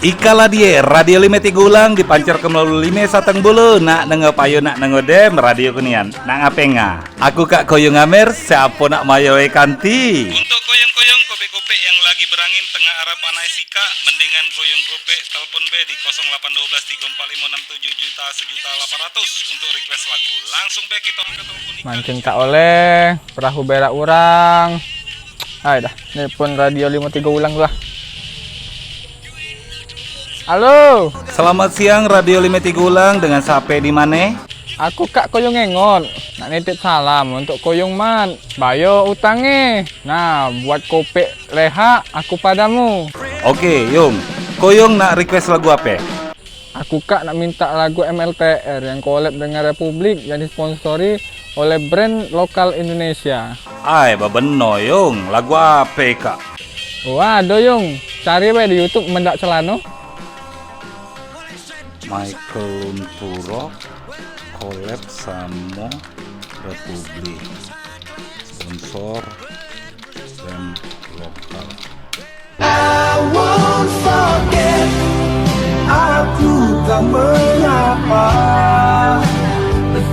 Ikala dia radio lima tiga ulang dipancar ke melalui lima sateng bulu nak nengok payo nak nengok dem radio kunian nak ngapenga aku kak koyong amer siapa nak mayoe kanti untuk koyong-koyong kope-kope yang lagi berangin tengah arah Panaisika mendingan koyong kope telepon B di 0812 3456 juta 1.800.000 untuk request lagu langsung B kita angkat telepon mancing tak oleh perahu berak orang ayo dah nelpon radio 53 ulang lah. Halo. Selamat siang Radio 53 ulang dengan sape di mana? Aku Kak Koyong Engon. Nak nitip salam untuk Koyong Man. Bayo utangnya. Nah, buat kope leha aku padamu. Oke, Yung. Koyong nak request lagu apa? Aku Kak nak minta lagu MLTR yang collab dengan Republik yang disponsori oleh brand lokal Indonesia. Ay, babeno Yung. Lagu apa Kak? Waduh Yung. Cari di YouTube mendak celano. Michael Lunturo collab sama Republik sponsor dan lokal. I won't forget, aku tak mengapa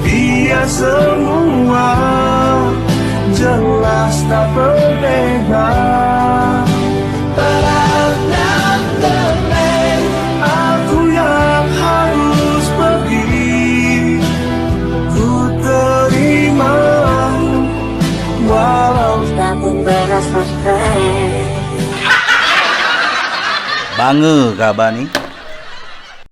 biar semua jelas tak berbeda. Bange kabar nih.